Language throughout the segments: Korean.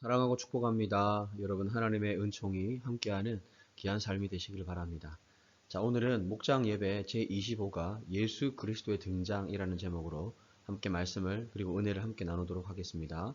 사랑하고 축복합니다. 여러분 하나님의 은총이 함께하는 귀한 삶이 되시길 바랍니다. 자, 오늘은 목장 예배 제25가 예수 그리스도의 등장이라는 제목으로 함께 말씀을 그리고 은혜를 함께 나누도록 하겠습니다.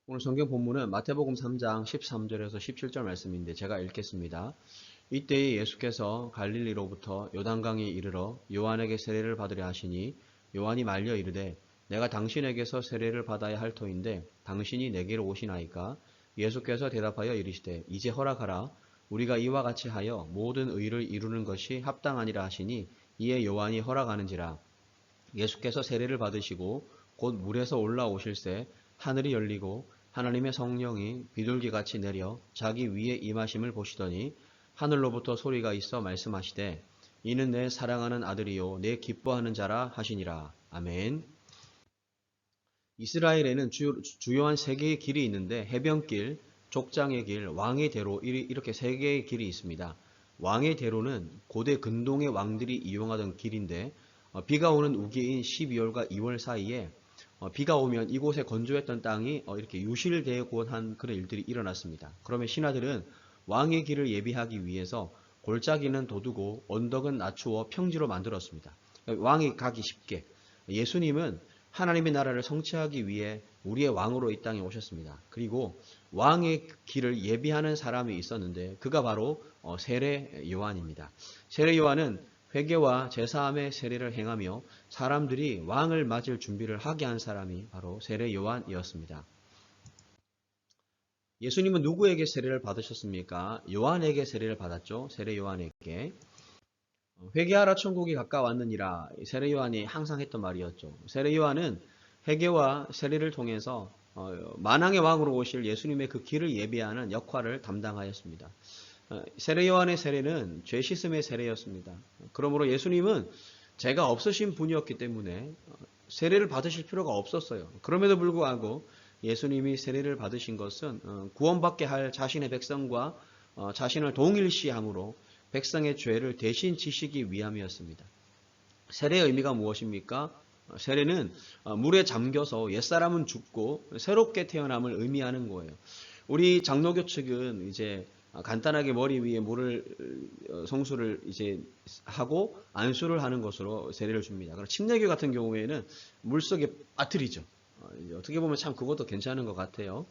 오늘 성경 본문은 마태복음 3장 13절에서 17절 말씀인데 제가 읽겠습니다. 이때에 예수께서 갈릴리로부터 요단강에 이르러 요한에게 세례를 받으려 하시니 요한이 말려 이르되 내가 당신에게서 세례를 받아야 할 터인데 당신이 내게로 오시나이까? 예수께서 대답하여 이르시되 이제 허락하라. 우리가 이와 같이 하여 모든 의를 이루는 것이 합당하니라 하시니 이에 요한이 허락하는지라. 예수께서 세례를 받으시고 곧 물에서 올라오실새 하늘이 열리고 하나님의 성령이 비둘기같이 내려 자기 위에 임하심을 보시더니 하늘로부터 소리가 있어 말씀하시되 이는 내 사랑하는 아들이요 내 기뻐하는 자라 하시니라. 아멘. 이스라엘에는 주요한 세 개의 길이 있는데 해변길, 족장의 길, 왕의 대로 이렇게 세 개의 길이 있습니다. 왕의 대로는 고대 근동의 왕들이 이용하던 길인데 비가 오는 우기인 12월과 2월 사이에 비가 오면 이곳에 건조했던 땅이 이렇게 유실되곤 한 그런 일들이 일어났습니다. 그러면 신하들은 왕의 길을 예비하기 위해서 골짜기는 돋우고 언덕은 낮추어 평지로 만들었습니다. 왕이 가기 쉽게. 예수님은 하나님의 나라를 성취하기 위해 우리의 왕으로 이 땅에 오셨습니다. 그리고 왕의 길을 예비하는 사람이 있었는데 그가 바로 세례 요한입니다. 세례 요한은 회개와 제사함의 세례를 행하며 사람들이 왕을 맞을 준비를 하게 한 사람이 바로 세례 요한이었습니다. 예수님은 누구에게 세례를 받으셨습니까? 요한에게 세례를 받았죠. 세례 요한에게. 회개하라 천국이 가까웠느니라. 세례 요한이 항상 했던 말이었죠. 세례 요한은 회개와 세례를 통해서 만왕의 왕으로 오실 예수님의 그 길을 예비하는 역할을 담당하였습니다. 세례 요한의 세례는 죄 씻음의 세례였습니다. 그러므로 예수님은 죄가 없으신 분이었기 때문에 세례를 받으실 필요가 없었어요. 그럼에도 불구하고 예수님이 세례를 받으신 것은 구원받게 할 자신의 백성과 자신을 동일시함으로 백성의 죄를 대신 지시기 위함이었습니다. 세례의 의미가 무엇입니까? 세례는 물에 잠겨서 옛사람은 죽고 새롭게 태어남을 의미하는 거예요. 우리 장로교 측은 이제 간단하게 머리 위에 물을 성수를 이제 하고 안수를 하는 것으로 세례를 줍니다. 그럼 침례교 같은 경우에는 물 속에 빠뜨리죠. 어떻게 보면 참 그것도 괜찮은 것 같아요.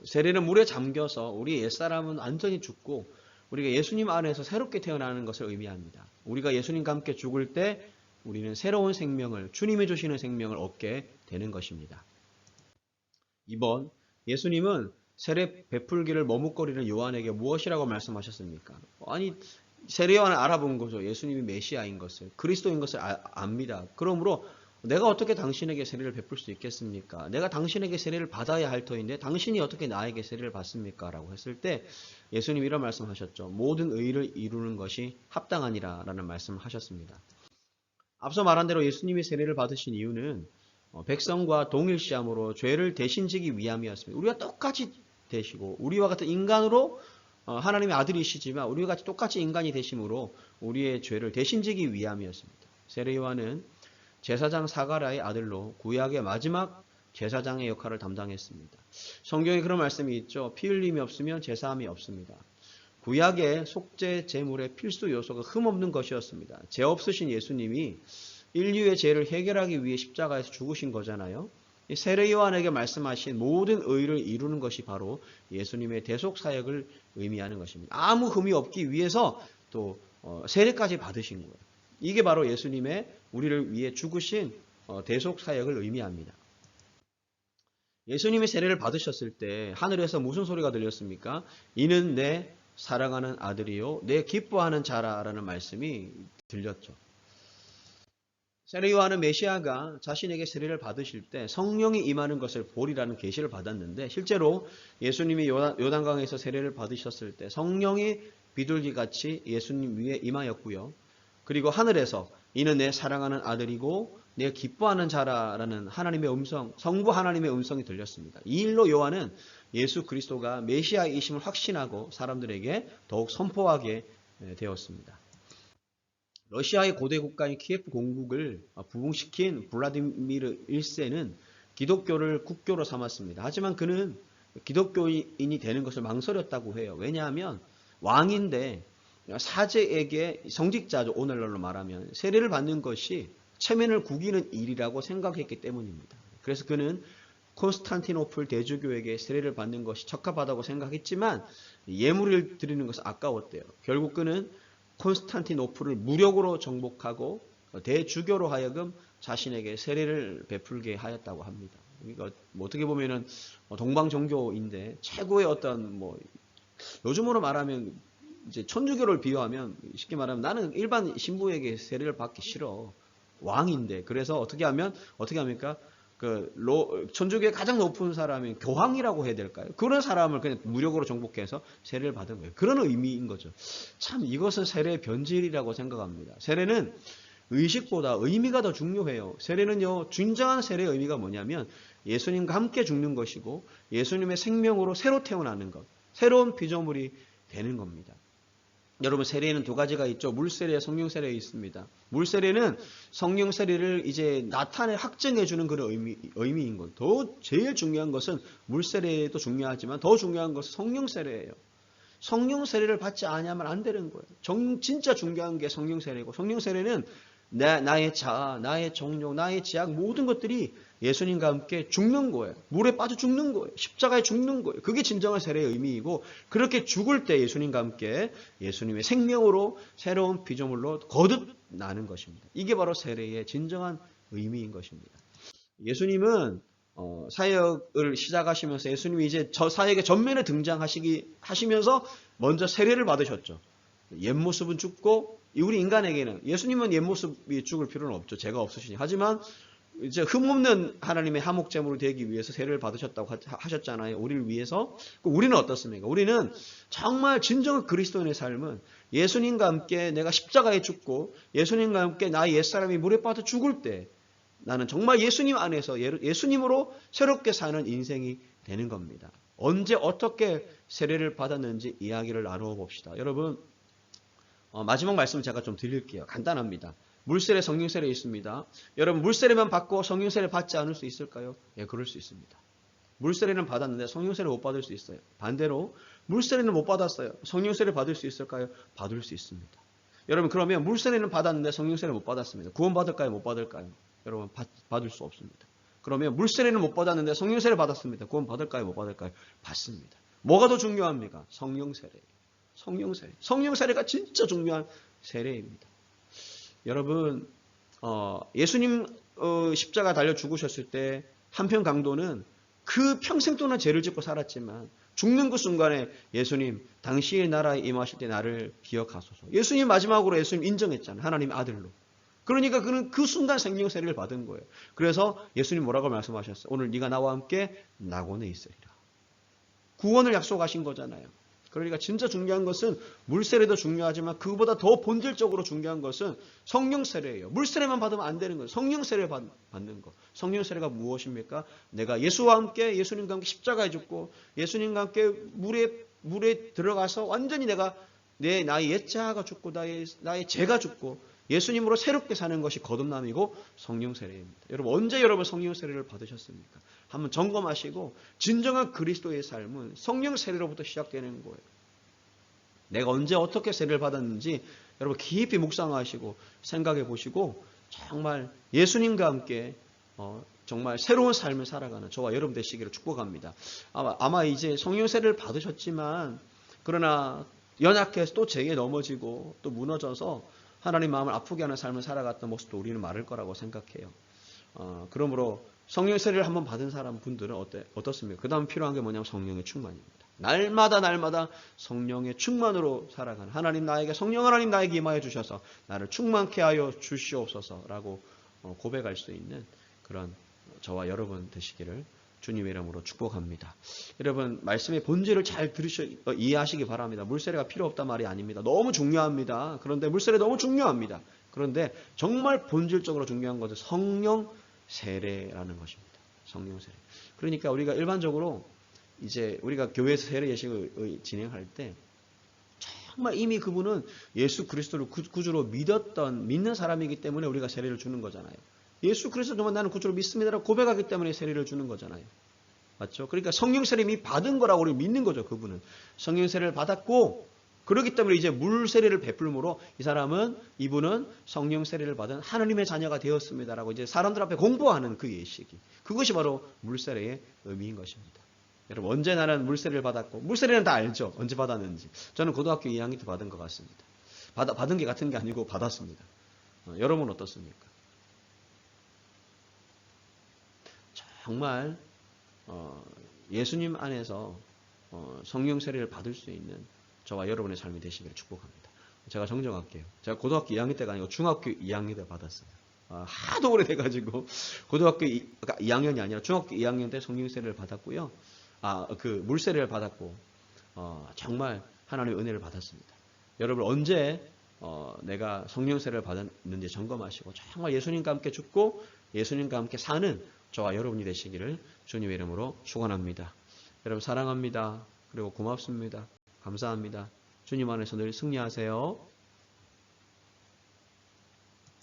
세례는 물에 잠겨서 우리 옛사람은 완전히 죽고 우리가 예수님 안에서 새롭게 태어나는 것을 의미합니다. 우리가 예수님과 함께 죽을 때 우리는 새로운 생명을, 주님이 주시는 생명을 얻게 되는 것입니다. 2번, 예수님은 세례 베풀기를 머뭇거리는 요한에게 무엇이라고 말씀하셨습니까? 아니, 세례 요한을 알아본 거죠. 예수님이 메시아인 것을, 그리스도인 것을 압니다. 그러므로 내가 어떻게 당신에게 세례를 베풀 수 있겠습니까? 내가 당신에게 세례를 받아야 할 터인데 당신이 어떻게 나에게 세례를 받습니까? 라고 했을 때 예수님이 이런 말씀하셨죠. 모든 의를 이루는 것이 합당하니라 라는 말씀을 하셨습니다. 앞서 말한 대로 예수님이 세례를 받으신 이유는 백성과 동일시함으로 죄를 대신 지기 위함이었습니다. 우리가 똑같이 되시고 우리와 같은 인간으로 하나님의 아들이시지만 우리와 같이 똑같이 인간이 되심으로 우리의 죄를 대신 지기 위함이었습니다. 세례 요한은 제사장 사가랴의 아들로 구약의 마지막 제사장의 역할을 담당했습니다. 성경에 그런 말씀이 있죠. 피 흘림이 없으면 제사함이 없습니다. 구약의 속죄 제물의 필수 요소가 흠없는 것이었습니다. 죄 없으신 예수님이 인류의 죄를 해결하기 위해 십자가에서 죽으신 거잖아요. 세례 요한에게 말씀하신 모든 의를 이루는 것이 바로 예수님의 대속 사역을 의미하는 것입니다. 아무 흠이 없기 위해서 또 세례까지 받으신 거예요. 이게 바로 예수님의 우리를 위해 죽으신 대속 사역을 의미합니다. 예수님이 세례를 받으셨을 때 하늘에서 무슨 소리가 들렸습니까? 이는 내 사랑하는 아들이요 내 기뻐하는 자라라는 말씀이 들렸죠. 세례 요한은 메시아가 자신에게 세례를 받으실 때 성령이 임하는 것을 보리라는 계시를 받았는데 실제로 예수님이 요단강에서 세례를 받으셨을 때 성령이 비둘기같이 예수님 위에 임하였고요. 그리고 하늘에서 이는 내 사랑하는 아들이고 내 기뻐하는 자라라는 하나님의 음성, 성부 하나님의 음성이 들렸습니다. 이 일로 요한은 예수 그리스도가 메시아이심을 확신하고 사람들에게 더욱 선포하게 되었습니다. 러시아의 고대 국가인 키예프 공국을 부흥시킨 블라디미르 1세는 기독교를 국교로 삼았습니다. 하지만 그는 기독교인이 되는 것을 망설였다고 해요. 왜냐하면 왕인데 사제에게 성직자죠. 오늘날로 말하면 세례를 받는 것이 체면을 구기는 일이라고 생각했기 때문입니다. 그래서 그는 콘스탄티노플 대주교에게 세례를 받는 것이 적합하다고 생각했지만 예물을 드리는 것은 아까웠대요. 결국 그는 콘스탄티노플을 무력으로 정복하고 대주교로 하여금 자신에게 세례를 베풀게 하였다고 합니다. 그러니까 뭐 어떻게 보면은 동방종교인데 최고의 어떤 뭐 요즘으로 말하면 이제 천주교를 비유하면 쉽게 말하면 나는 일반 신부에게 세례를 받기 싫어. 왕인데. 그래서 어떻게 합니까? 천주교의 가장 높은 사람이 교황이라고 해야 될까요? 그런 사람을 그냥 무력으로 정복해서 세례를 받은 거예요. 그런 의미인 거죠. 참 이것은 세례의 변질이라고 생각합니다. 세례는 의식보다 의미가 더 중요해요. 세례는요, 진정한 세례의 의미가 뭐냐면 예수님과 함께 죽는 것이고 예수님의 생명으로 새로 태어나는 것, 새로운 피조물이 되는 겁니다. 여러분, 세례에는 두 가지가 있죠. 물세례, 성령세례 있습니다. 물세례는 성령세례를 이제 확증해주는 그런 의미인 것. 제일 중요한 것은 물세례도 중요하지만 더 중요한 것은 성령세례예요. 성령세례를 받지 않으면 안 되는 거예요. 진짜 중요한 게 성령세례고, 성령세례는 나의 자아, 나의 정욕, 나의 지악 모든 것들이 예수님과 함께 죽는 거예요. 물에 빠져 죽는 거예요. 십자가에 죽는 거예요. 그게 진정한 세례의 의미이고, 그렇게 죽을 때 예수님과 함께 예수님의 생명으로 새로운 피조물로 거듭나는 것입니다. 이게 바로 세례의 진정한 의미인 것입니다. 예수님은 사역을 시작하시면서 예수님이 이제 저 사역의 전면에 하시면서 먼저 세례를 받으셨죠. 옛모습은 죽고, 우리 인간에게는 예수님은 옛모습이 죽을 필요는 없죠. 죄가 없으시니. 하지만 이제 흠없는 하나님의 하목제물이 되기 위해서 세례를 받으셨다고 하셨잖아요. 우리를 위해서. 우리는 어떻습니까? 우리는 정말 진정한 그리스도인의 삶은 예수님과 함께 내가 십자가에 죽고 예수님과 함께 나의 옛사람이 물에 빠져 죽을 때 나는 정말 예수님 안에서 예수님으로 새롭게 사는 인생이 되는 겁니다. 언제 어떻게 세례를 받았는지 이야기를 나누어 봅시다. 여러분, 마지막 말씀을 제가 좀 드릴게요. 간단합니다. 물세례, 성령세례 있습니다. 여러분, 물세례만 받고 성령세례 받지 않을 수 있을까요? 예, 그럴 수 있습니다. 물세례는 받았는데 성령세례 못 받을 수 있어요. 반대로 물세례는 못 받았어요. 성령세례 받을 수 있을까요? 받을 수 있습니다. 여러분, 그러면 물세례는 받았는데 성령세례 못 받았습니다. 구원 받을까요? 못 받을까요? 여러분, 받을 수 없습니다. 그러면 물세례는 못 받았는데 성령세례 받았습니다. 구원 받을까요? 못 받을까요? 받습니다. 뭐가 더 중요합니까? 성령세례. 성령세례가 진짜 중요한 세례입니다. 여러분, 예수님 십자가 달려 죽으셨을 때 한편 강도는 그 평생 동안 죄를 짓고 살았지만 죽는 그 순간에 예수님, 당신의 나라에 임하실 때 나를 기억하소서. 예수님 마지막으로 예수님 인정했잖아요. 하나님의 아들로. 그러니까 그는 그 순간 생명세례를 받은 거예요. 그래서 예수님 뭐라고 말씀하셨어요? 오늘 네가 나와 함께 낙원에 있으리라. 구원을 약속하신 거잖아요. 그러니까 진짜 중요한 것은 물세례도 중요하지만 그보다 더 본질적으로 중요한 것은 성령세례예요. 물세례만 받으면 안 되는 거예요. 성령세례를 받는 거. 성령세례가 무엇입니까? 내가 예수와 함께, 예수님과 함께 십자가에 죽고 예수님과 함께 물에 들어가서 완전히 나의 옛 자아가 죽고 나의 죄가 죽고 예수님으로 새롭게 사는 것이 거듭남이고 성령세례입니다. 여러분, 언제 여러분 성령세례를 받으셨습니까? 한번 점검하시고 진정한 그리스도의 삶은 성령세례로부터 시작되는 거예요. 내가 언제 어떻게 세례를 받았는지 여러분 깊이 묵상하시고 생각해 보시고 정말 예수님과 함께 정말 새로운 삶을 살아가는 저와 여러분 되시기를 축복합니다. 아마 이제 성령세례를 받으셨지만 그러나 연약해서 또 죄에 넘어지고 또 무너져서 하나님 마음을 아프게 하는 삶을 살아갔던 모습도 우리는 많을 거라고 생각해요. 그러므로 성령 세례를 한번 받은 분들은 어떻습니까? 그 다음 필요한 게 뭐냐면 성령의 충만입니다. 날마다 성령의 충만으로 살아가는 성령 하나님 나에게 임하여 주셔서 나를 충만케 하여 주시옵소서라고 고백할 수 있는 그런 저와 여러분 되시기를 주님의 이름으로 축복합니다. 여러분, 말씀의 본질을 잘 이해하시기 바랍니다. 물세례가 필요 없단 말이 아닙니다. 너무 중요합니다. 그런데 물세례 너무 중요합니다. 그런데 정말 본질적으로 중요한 것은 성령 세례라는 것입니다. 성령 세례. 그러니까 우리가 일반적으로 이제 우리가 교회에서 세례 예식을 진행할 때 정말 이미 그분은 예수 그리스도를 구주로 믿는 사람이기 때문에 우리가 세례를 주는 거잖아요. 예수 그리스도 정말 나는 구주로 믿습니다라고 고백하기 때문에 세례를 주는 거잖아요. 맞죠? 그러니까 성령 세례 이미 받은 거라고 우리 믿는 거죠. 그분은 성령 세례를 받았고 그렇기 때문에 이제 물 세례를 베풀므로 이분은 성령 세례를 받은 하나님의 자녀가 되었습니다라고 이제 사람들 앞에 공부하는 그 예식이, 그것이 바로 물 세례의 의미인 것입니다. 여러분, 언제 나는 물 세례를 받았고, 물 세례는 다 알죠. 언제 받았는지. 저는 고등학교 2학년 때 받은 것 같습니다. 받은 게 같은 게 아니고 받았습니다. 여러분은 어떻습니까? 정말 예수님 안에서 성령 세례를 받을 수 있는 저와 여러분의 삶이 되시기를 축복합니다. 제가 정정할게요. 제가 고등학교 2학년 때가 아니고 중학교 2학년 때 받았어요. 하도 오래돼가지고 고등학교 2학년이 아니라 중학교 2학년 때 성령 세례를 받았고요. 그 물 세례를 받았고 정말 하나님의 은혜를 받았습니다. 여러분 언제 내가 성령 세례를 받았는지 점검하시고 정말 예수님과 함께 죽고 예수님과 함께 사는 저와 여러분이 되시기를 주님의 이름으로 축원합니다. 여러분 사랑합니다. 그리고 고맙습니다. 감사합니다. 주님 안에서 늘 승리하세요.